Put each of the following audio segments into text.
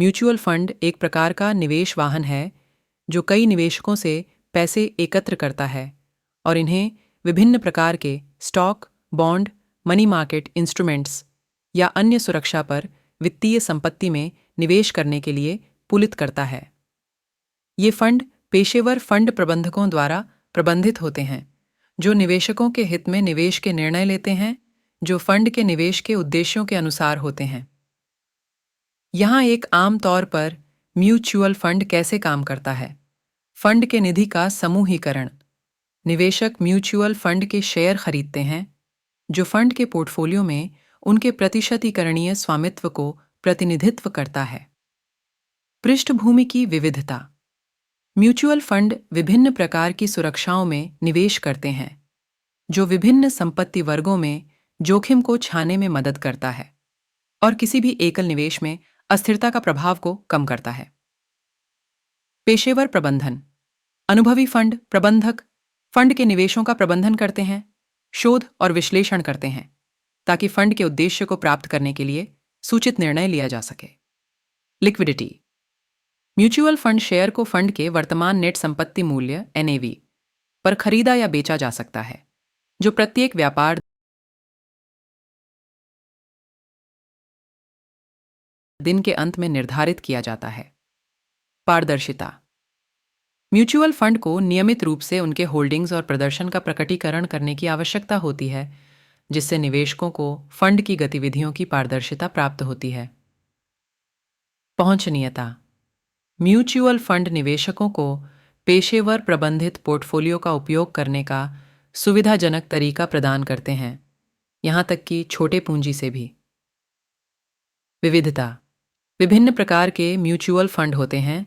Mutual fund एक प्रकार का निवेश वाहन है जो कई निवेशकों से पैसे एकत्र करता है और इन्हें विभिन्न प्रकार के stock, bond, money market instruments या अन्य सुरक्षा पर वित्तीय संपत्ति में निवेश करने के लिए पुलित करता है। ये फंड पेशेवर फंड प्रबंधकों द्वारा प्रबंधित होते हैं जो निवेशकों के हित में निवेश के निर्णय लेते हैं जो फंड के निवेश के उद्देश्यों के अनुसार होते हैं। यहाँ एक आम तौर पर म्यूचुअल फंड कैसे काम करता है। फंड के निधि का समूहीकरण। निवेशक म्यूचुअल फंड के शेयर खरीदते हैं जो फंड के पोर्टफोलियो में उनके प्रतिशतीकरणीय स्वामित्व को प्रतिनिधित्व करता है। पृष्ठभूमि की विविधता। म्यूचुअल फंड विभिन्न प्रकार की सुरक्षाओं में निवेश करते हैं जो विभिन्न संपत्ति वर्गों में जोखिम को छाने में मदद करता है और किसी भी एकल निवेश में अस्थिरता का प्रभाव को कम करता है। पेशेवर प्रबंधन। अनुभवी फंड प्रबंधक फंड के निवेशों का प्रबंधन करते हैं, शोध और विश्लेषण करते हैं ताकि फंड के उद्देश्य को प्राप्त करने के लिए सूचित निर्णय लिया जा सके। लिक्विडिटी। म्यूचुअल फंड शेयर को फंड के वर्तमान नेट संपत्ति मूल्य NAV पर खरीदा या बेचा जा सकता है जो प्रत्येक व्यापार दिन के अंत में निर्धारित किया जाता है। पारदर्शिता। म्यूचुअल फंड को नियमित रूप से उनके होल्डिंग्स और प्रदर्शन का प्रकटीकरण करने की आवश्यकता होती है जिससे निवेशकों को फंड की गतिविधियों की पारदर्शिता प्राप्त होती है। पहुंचनीयता। म्यूचुअल फंड निवेशकों को पेशेवर प्रबंधित पोर्टफोलियो का उपयोग करने का सुविधाजनक तरीका प्रदान करते हैं, यहां तक कि छोटे पूंजी से भी। विविधता। विभिन्न प्रकार के म्यूचुअल फंड होते हैं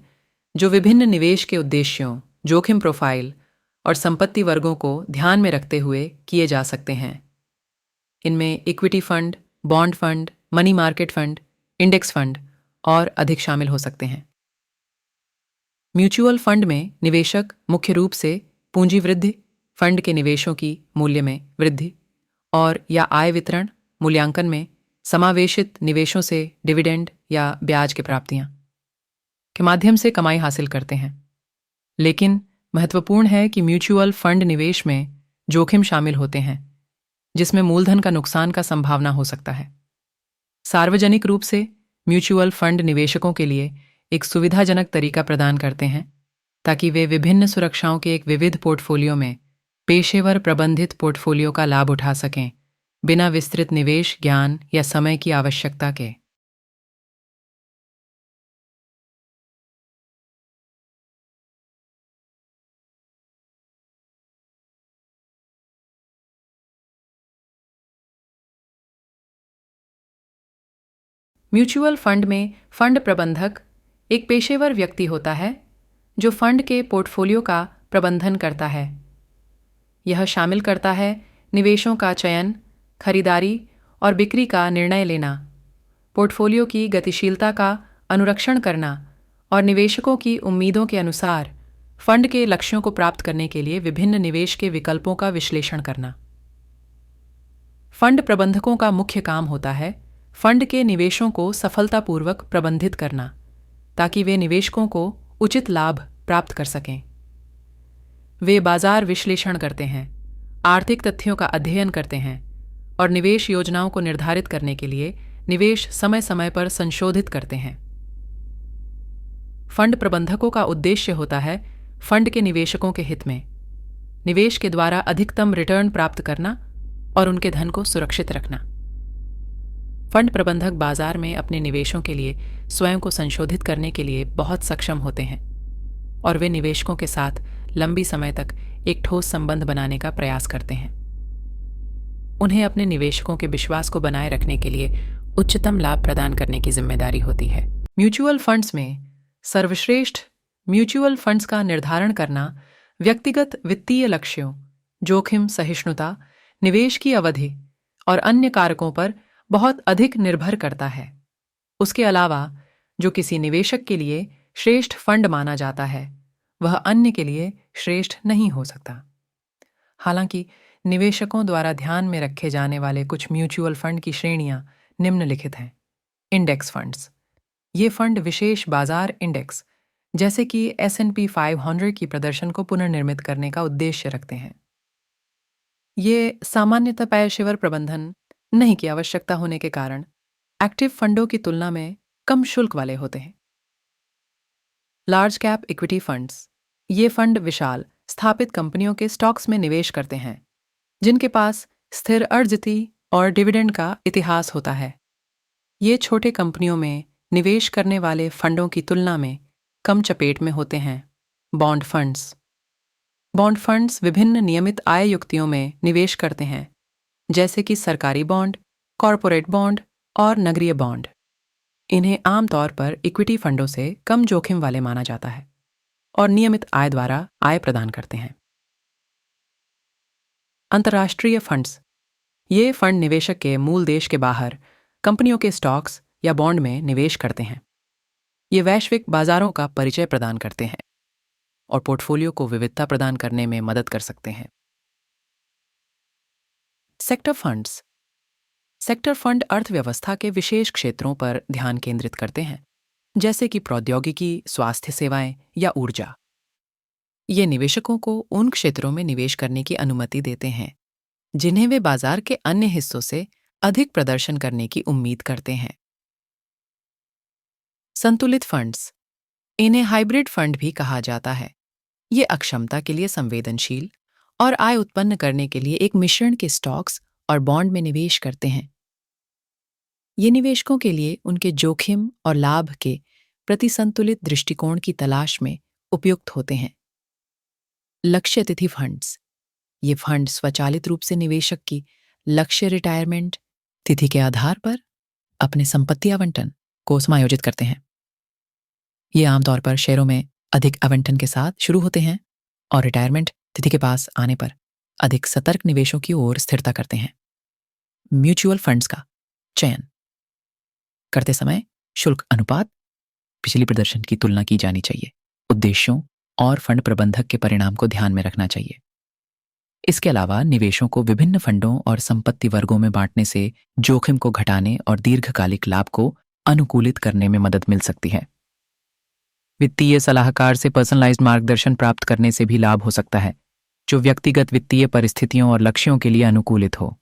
जो विभिन्न निवेश के उद्देश्यों, जोखिम प्रोफाइल और संपत्ति वर्गों को ध्यान में रखते हुए किए जा सकते हैं। इनमें equity fund, bond fund, money market fund, index fund और अधिक शामिल हो सकते हैं। म्यूचुअल फंड में निवेशक मुख्य रूप से पूंजी वृद्धि, फंड के निवेशों की मूल्य में वृद्धि और या आय वितरण मूल्यांकन में समावेशित निवेशों से डिविडेंड या ब्याज की प्राप्तियां के माध्यम से कमाई हासिल करते हैं। लेकिन महत्वपूर्ण है कि म्यूचुअल फंड निवेश में जोखिम शामिल होते हैं जिसमें मूलधन का नुकसान का संभावना हो सकता है। सार्वजनिक रूप से म्यूचुअल फंड निवेशकों के लिए एक सुविधाजनक तरीका प्रदान करते हैं ताकि वे विभिन्न सुरक्षाओं के एक विविध पोर्टफोलियो में पेशेवर प्रबंधित पोर्टफोलियो का लाभ उठा सकें बिना विस्तृत निवेश ज्ञान या समय की आवश्यकता के। म्यूचुअल फंड में फंड प्रबंधक एक पेशेवर व्यक्ति होता है जो फंड के पोर्टफोलियो का प्रबंधन करता है। यह शामिल करता है निवेशों का चयन, खरीदारी और बिक्री का निर्णय लेना, पोर्टफोलियो की गतिशीलता का अनुरक्षण करना और निवेशकों की उम्मीदों के अनुसार फंड के लक्ष्यों को प्राप्त करने के लिए विभिन्न निवेश के विकल्पों का विश्लेषण करना। फंड प्रबंधकों का मुख्य काम होता है फंड के निवेशों को सफलतापूर्वक प्रबंधित करना ताकि वे निवेशकों को उचित लाभ प्राप्त कर सकें। वे बाजार विश्लेषण करते हैं, आर्थिक तथ्यों का अध्ययन करते हैं और निवेश योजनाओं को निर्धारित करने के लिए निवेश समय समय पर संशोधित करते हैं। फंड प्रबंधकों का उद्देश्य होता है फंड के निवेशकों के हित में निवेश के द्वारा अधिकतम रिटर्न प्राप्त करना और उनके धन को सुरक्षित रखना। फंड प्रबंधक बाजार में अपने निवेशों के लिए स्वयं को संशोधित करने के लिए बहुत सक्षम होते हैं और वे निवेशकों के साथ लंबी समय तक एक ठोस संबंध बनाने का प्रयास करते हैं। उन्हें अपने निवेशकों के विश्वास को बनाए रखने के लिए उच्चतम लाभ प्रदान करने की जिम्मेदारी होती है। म्यूचुअल फंड्स में सर्वश्रेष्ठ म्यूचुअल फंड्स का निर्धारण करना व्यक्तिगत वित्तीय लक्ष्यों, जोखिम सहिष्णुता, निवेश की अवधि और अन्य कारकों पर बहुत अधिक निर्भर करता है। उसके अलावा जो किसी निवेशक के लिए श्रेष्ठ फंड माना जाता है वह अन्य के लिए श्रेष्ठ नहीं हो सकता। हालांकि निवेशकों द्वारा ध्यान में रखे जाने वाले कुछ म्यूचुअल फंड की श्रेणियां निम्नलिखित हैं। इंडेक्स फंड्स ये फंड विशेष बाजार इंडेक्स जैसे कि S&P 500 की प्रदर्शन को पुनर्निर्मित करने का उद्देश्य रखते हैं। ये सामान्यतः पेशेवर प्रबंधन नहीं की आवश्यकता होने के कारण एक्टिव फंडों की तुलना में कम शुल्क वाले होते हैं। लार्ज कैप इक्विटी फंड्स, ये फंड विशाल स्थापित कंपनियों के स्टॉक्स में निवेश करते हैं जिनके पास स्थिर अर्जिती और डिविडेंड का इतिहास होता है। ये छोटे कंपनियों में निवेश करने वाले फंडों की तुलना में कम चपेट में होते हैं। बॉन्ड फंड्स विभिन्न नियमित आय युक्तियों में निवेश करते हैं जैसे कि सरकारी बॉन्ड, कॉरपोरेट बॉन्ड और नगरीय बॉन्ड। इन्हें आमतौर पर इक्विटी फंडों से कम जोखिम वाले माना जाता है और नियमित आय द्वारा आय प्रदान करते हैं। अंतर्राष्ट्रीय फंड्स, ये फंड निवेशक के मूल देश के बाहर कंपनियों के स्टॉक्स या बॉन्ड में निवेश करते हैं। ये वैश्विक बाजारों का परिचय प्रदान करते हैं और पोर्टफोलियो को विविधता प्रदान करने में मदद कर सकते हैं। सेक्टर फंड्स, सेक्टर फंड अर्थव्यवस्था के विशेष क्षेत्रों पर ध्यान केंद्रित करते हैं जैसे कि प्रौद्योगिकी, स्वास्थ्य सेवाएं या ऊर्जा। ये निवेशकों को उन क्षेत्रों में निवेश करने की अनुमति देते हैं जिन्हें वे बाजार के अन्य हिस्सों से अधिक प्रदर्शन करने की उम्मीद करते हैं। संतुलित फंड्स, इन्हें हाइब्रिड फंड भी कहा जाता है। ये अक्षमता के लिए संवेदनशील और आय उत्पन्न करने के लिए एक मिश्रण के स्टॉक्स और बॉन्ड में निवेश करते हैं। ये निवेशकों के लिए उनके जोखिम और लाभ के प्रति संतुलित दृष्टिकोण की तलाश में उपयुक्त होते हैं। लक्ष्य तिथि फंड्स, ये फंड स्वचालित रूप से निवेशक की लक्ष्य रिटायरमेंट तिथि के आधार पर अपने संपत्ति आवंटन को समायोजित करते हैं। ये आमतौर पर शेयरों में अधिक आवंटन के साथ शुरू होते हैं और रिटायरमेंट तिथि के पास आने पर अधिक सतर्क निवेशों की ओर स्थिरता करते हैं। म्यूचुअल फंड्स का चयन करते समय शुल्क अनुपात, पिछली प्रदर्शन की तुलना की जानी चाहिए। उद्देश्यों और फंड प्रबंधक के परिणाम को ध्यान में रखना चाहिए। इसके अलावा निवेशों को विभिन्न फंडों और संपत्ति वर्गों में बांटने से जोखिम को घटाने और दीर्घकालिक लाभ को अनुकूलित करने में मदद मिल सकती है। वित्तीय सलाहकार से पर्सनलाइज्ड मार्गदर्शन प्राप्त करने से भी लाभ हो सकता है जो व्यक्तिगत वित्तीय परिस्थितियों और लक्ष्यों के लिए अनुकूलित हो।